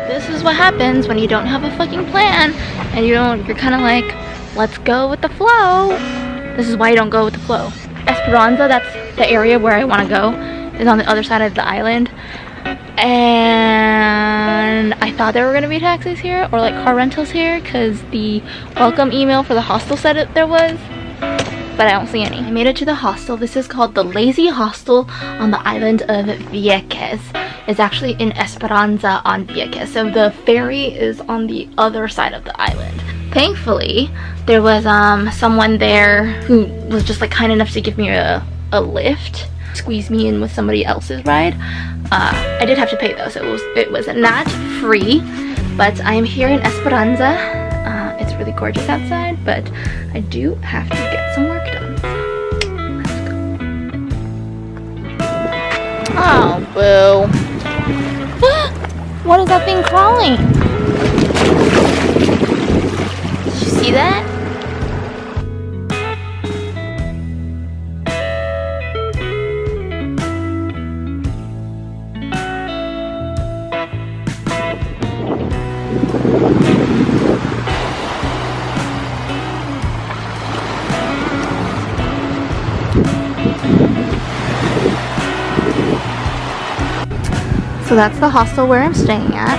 This is what happens when you don't have a fucking plan and you're kind of like, let's go with the flow. This is why you don't go with the flow. Esperanza, that's the area where I want to go, is on the other side of the island. And I thought there were going to be taxis here or like car rentals here because the welcome email for the hostel said it there was, but I don't see any. I made it to the hostel. This is called the Lazy Hostel on the island of Vieques. It's actually in Esperanza on Vieques, so the ferry is on the other side of the island. Thankfully, there was someone there who was just like kind enough to give me a lift, squeeze me in with somebody else's ride. I did have to pay though, so it was not free, but I am here in Esperanza. It's really gorgeous outside, but I do have to get some work done. So, let's go. Oh, boo. What is that thing crawling? Did you see that? So that's the hostel where I'm staying at.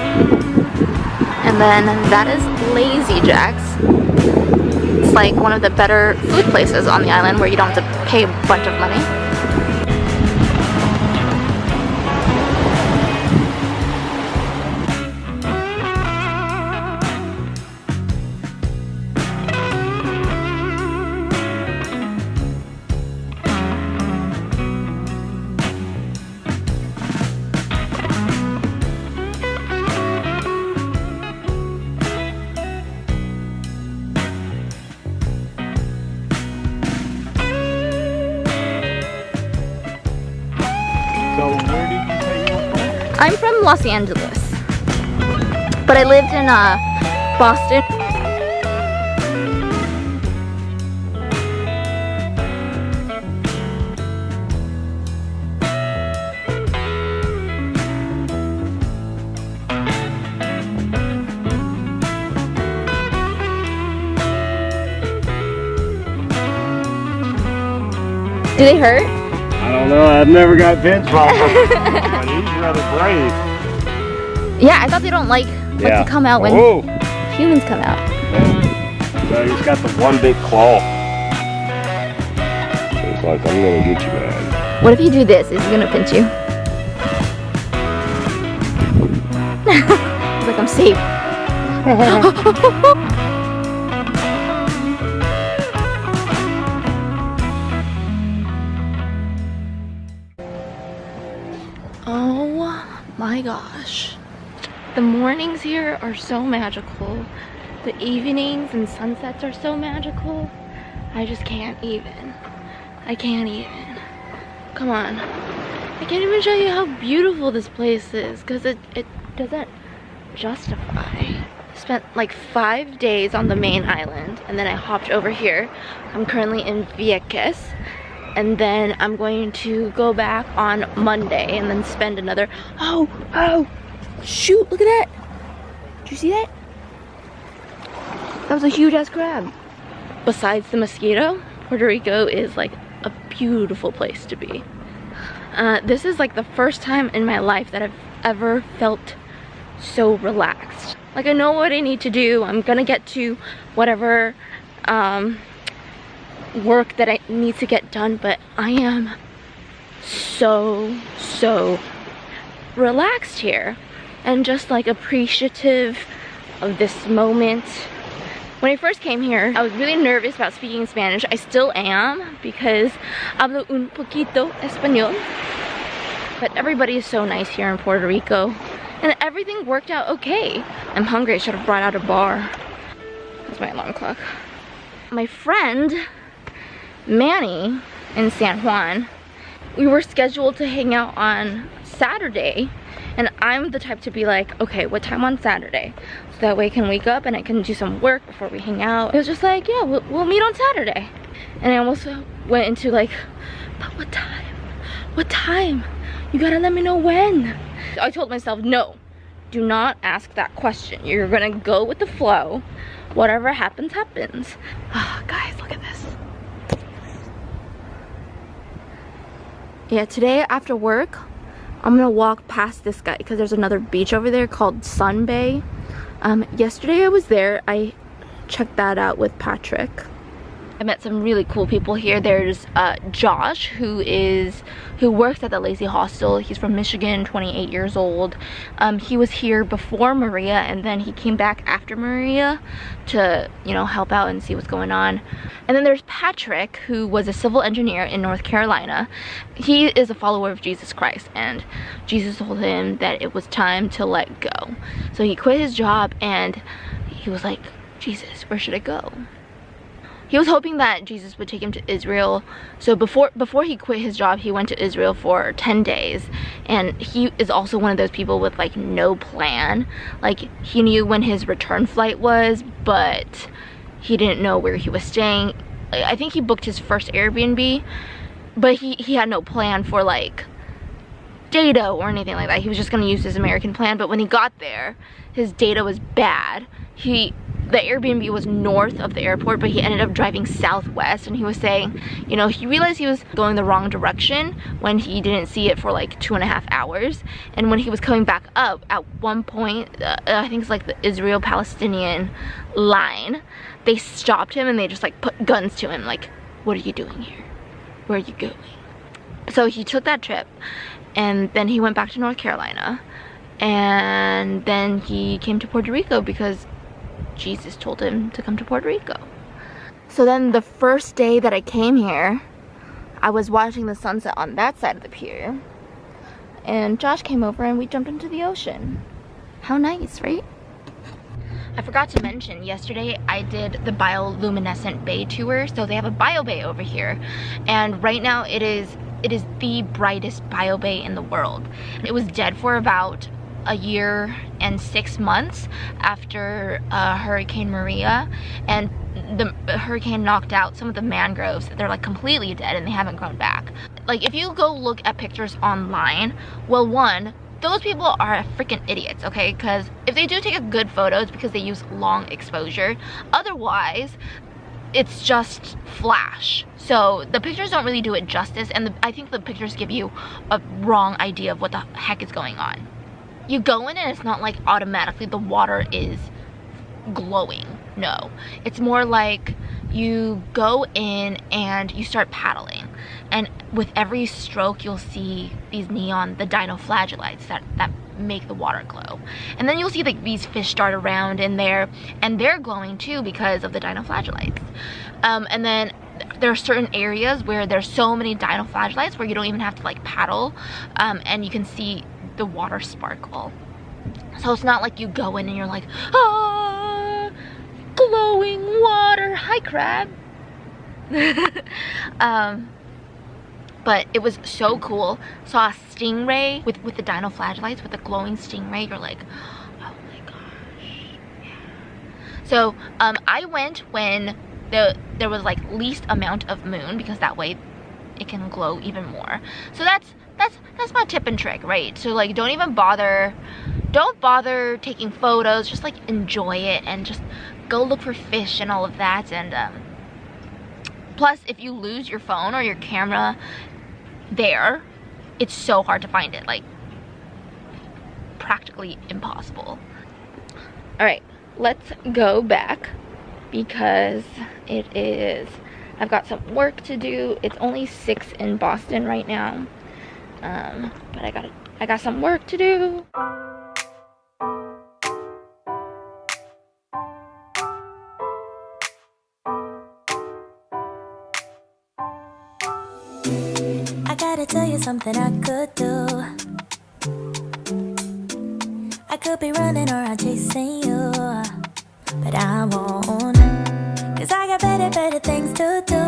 And then that is Lazy Jack's. It's like one of the better food places on the island where you don't have to pay a bunch of money. I'm from Los Angeles, but I lived in Boston. Do they hurt? I don't know. I've never got bit from them. He's rather brave. Yeah, I thought they don't like to come out when humans come out. Yeah. So he's got the one big claw. So it's like, I'm gonna get you, man. What if you do this? Is he gonna pinch you? He's like, I'm safe. Oh my gosh. The mornings here are so magical. The evenings and sunsets are so magical. I just can't even. I can't even. Come on. I can't even show you how beautiful this place is because it doesn't justify. Spent like 5 days on the main island and then I hopped over here. I'm currently in Vieques. And then I'm going to go back on Monday and then spend another, oh, shoot, look at that. Did you see that? That was a huge ass crab. Besides the mosquito, Puerto Rico is like a beautiful place to be. This is like the first time in my life that I've ever felt so relaxed. Like I know what I need to do. I'm gonna get to whatever, work that I need to get done, but I am so relaxed here and just like appreciative of this moment. When I first came here, I was really nervous about speaking Spanish. I still am because hablo un poquito español, but everybody is so nice here in Puerto Rico and everything worked out okay. I'm hungry. I should have brought out a bar. That's my alarm clock. My friend Manny in San Juan, we were scheduled to hang out on Saturday, and I'm the type to be like, okay, what time on Saturday? So that way I can wake up and I can do some work before we hang out. It was just like, yeah, we'll meet on Saturday. And I almost went into like, but what time? What time? You gotta let me know when. I told myself, no, do not ask that question. You're gonna go with the flow. Whatever happens, happens. Oh, guys, look at this. Yeah, today after work, I'm gonna walk past this guy because there's another beach over there called Sun Bay. Yesterday I was there. I checked that out with Patrick. I met some really cool people here. There's Josh, who works at the Lazy Hostel. He's from Michigan, 28 years old. He was here before Maria, and then he came back after Maria to, you know, help out and see what's going on. And then there's Patrick, who was a civil engineer in North Carolina. He is a follower of Jesus Christ, and Jesus told him that it was time to let go. So he quit his job, and he was like, Jesus, where should I go? He was hoping that Jesus would take him to Israel. So before he quit his job, he went to Israel for 10 days. And he is also one of those people with like no plan. Like, he knew when his return flight was, but he didn't know where he was staying. I think he booked his first Airbnb, but he had no plan for like data or anything like that. He was just gonna use his American plan. But when he got there, his data was bad. The Airbnb was north of the airport, but he ended up driving southwest, and he was saying, you know, he realized he was going the wrong direction when he didn't see it for like 2.5 hours. And when he was coming back up, at one point, I think it's like the Israel-Palestinian line, they stopped him and they just like put guns to him, like, what are you doing here? Where are you going? So he took that trip, and then he went back to North Carolina, and then he came to Puerto Rico because Jesus told him to come to Puerto Rico. So then the first day that I came here, I was watching the sunset on that side of the pier, and Josh came over and we jumped into the ocean. How nice, right? I forgot to mention, yesterday I did the bioluminescent bay tour. So they have a bio bay over here, and right now it is the brightest bio bay in the world. It was dead for about a year and 6 months after Hurricane Maria, and the hurricane knocked out some of the mangroves. They're like completely dead and they haven't grown back. Like, if you go look at pictures online, well, one, those people are freaking idiots, okay? Because if they do take a good photo, it's because they use long exposure. Otherwise, it's just flash. So the pictures don't really do it justice, and I think the pictures give you a wrong idea of what the heck is going on. You go in and it's not like automatically the water is glowing. No, it's more like you go in and you start paddling, and with every stroke you'll see these the dinoflagellates that make the water glow. And then you'll see like these fish dart around in there, and they're glowing too because of the dinoflagellates. And then there are certain areas where there's so many dinoflagellates where you don't even have to like paddle, and you can see the water sparkle. So it's not like you go in and you're like, ah, glowing water, hi crab. But it was so cool. Saw a stingray with the dinoflagellates, with the glowing stingray. You're like, oh my gosh, yeah. So I went when there was like least amount of moon, because that way it can glow even more. So that's my tip and trick, right? So like, don't bother taking photos, just like enjoy it and just go look for fish and all of that. And plus, if you lose your phone or your camera there, it's so hard to find it, like practically impossible. All right, let's go back because I've got some work to do. It's only 6 in Boston right now. But I got some work to do. I gotta tell you something I could do. I could be running or I'm chasing you, but I won't, 'cause I got better things to do.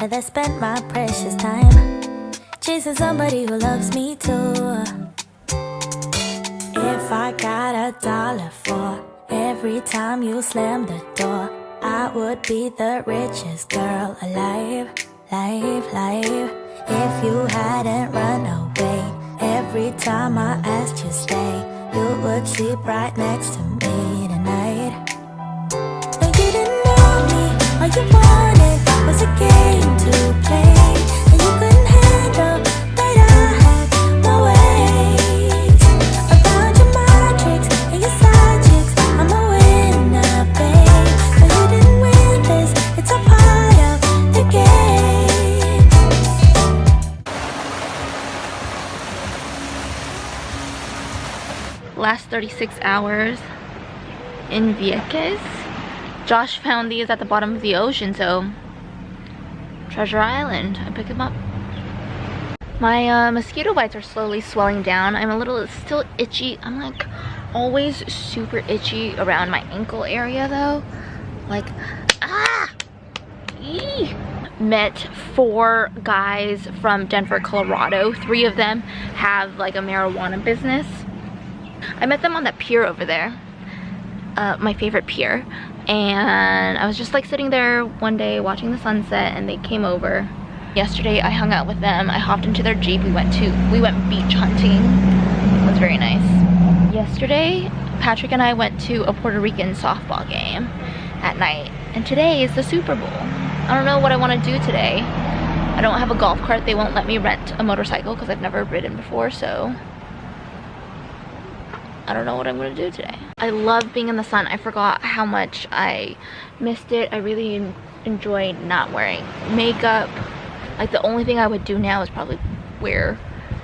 Rather spend my precious time chasing somebody who loves me too. If I got $1 for every time you slam the door, I would be the richest girl alive. If you hadn't run away every time I asked you to stay, you would sleep right next to me tonight. No, you didn't know me, all you wanted was a game to play, and you couldn't handle that I had my ways. I found your magics and your side chicks, I'm a winner, babe. No, you didn't win this, it's a part of the game. Last 36 hours in Vieques. Josh found these at the bottom of the ocean, so Treasure Island. I picked them up. My mosquito bites are slowly swelling down. I'm a little still itchy. I'm like always super itchy around my ankle area though. Like, ah! Eee! Met 4 guys from Denver, Colorado. 3 of them have like a marijuana business. I met them on that pier over there, my favorite pier, and I was just like sitting there one day watching the sunset, and they came over. Yesterday I hung out with them. I hopped into their Jeep. We went beach hunting. It was very nice. Yesterday Patrick and I went to a Puerto Rican softball game at night, and today is the Super Bowl. I don't know what I want to do today. I don't have a golf cart. They won't let me rent a motorcycle because I've never ridden before, so I don't know what I'm gonna do today. I love being in the sun. I forgot how much I missed it. I really enjoy not wearing makeup. Like the only thing I would do now is probably wear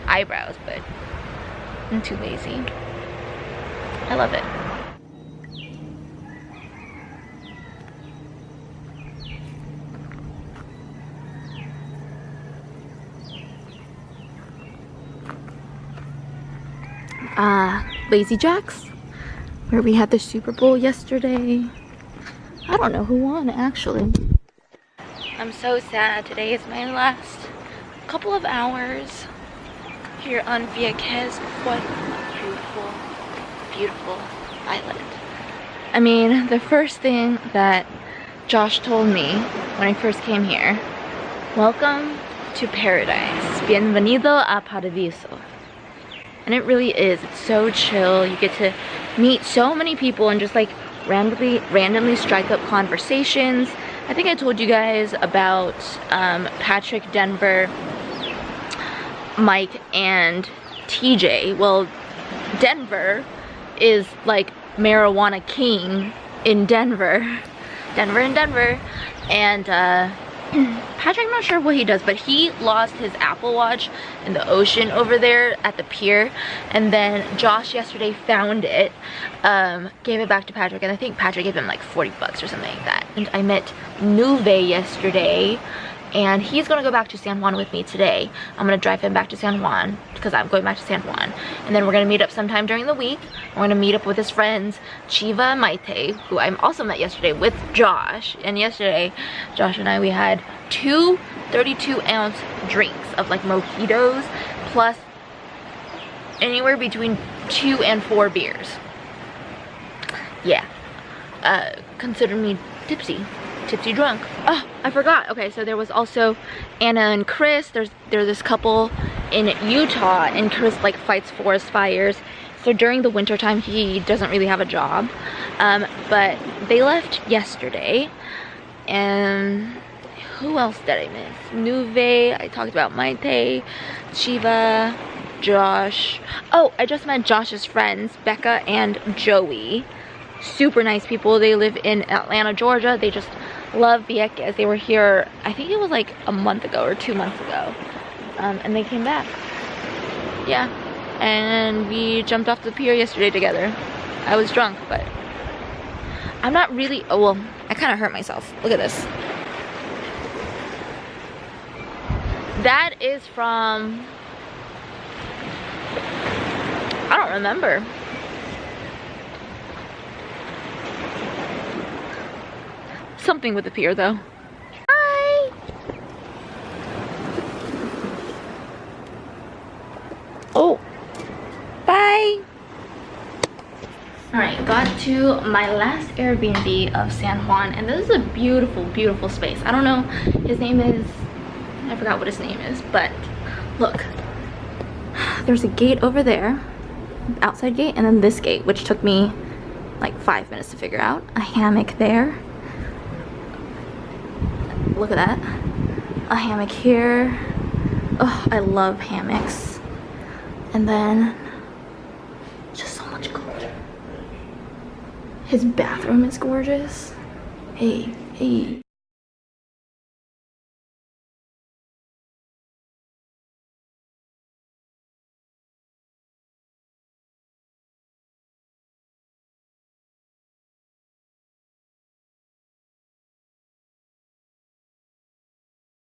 eyebrows, but I'm too lazy. I love it. Lazy Jacks, where we had the Super Bowl yesterday. I don't know who won actually. I'm so sad. Today is my last couple of hours here on Vieques. What a beautiful, beautiful island. I mean, the first thing that Josh told me when I first came here, welcome to paradise. Bienvenido a Paradiso. And it really is. It's so chill. You get to meet so many people and just like randomly strike up conversations. I think I told you guys about Patrick, Denver, Mike, and TJ. Well, Denver is like marijuana king in Denver. And Patrick, I'm not sure what he does, but he lost his Apple Watch in the ocean over there at the pier, and then Josh yesterday found it, gave it back to Patrick, and I think Patrick gave him like 40 bucks or something like that. And I met Nuve yesterday, and he's gonna go back to San Juan with me today. I'm gonna drive him back to San Juan because I'm going back to San Juan, and then we're gonna meet up sometime during the week. We're gonna meet up with his friends Chiva and Maite, who I also met yesterday with Josh. And yesterday Josh and I, we had 2 32-ounce drinks of like mojitos plus anywhere between 2 and 4 beers. Yeah, consider me tipsy drunk. Oh, I forgot. Okay, so there was also Anna and Chris. There's this couple in Utah, and Chris like fights forest fires. So during the winter time he doesn't really have a job, but they left yesterday. And who else did I miss? Nuve, I talked about Maite, Shiva, Josh. Oh, I just met Josh's friends, Becca and Joey. Super nice people. They live in Atlanta, Georgia. They just love Vieques. They were here, I think it was like a month ago or 2 months ago, and they came back. Yeah, and we jumped off the pier yesterday together. I was drunk, but I'm not really, oh well, I kind of hurt myself. Look at this. That is from, I don't remember. Something with the pier though. Hi! Oh, bye! Alright, got to my last Airbnb of San Juan, and this is a beautiful, beautiful space. I don't know, his name is, I forgot what his name is, but look. there's a gate over there, outside gate, and then this gate, which took me like 5 minutes to figure out. A hammock there. Look at that. A hammock here. Oh, I love hammocks. And then just so much gold. His bathroom is gorgeous. Hey, hey.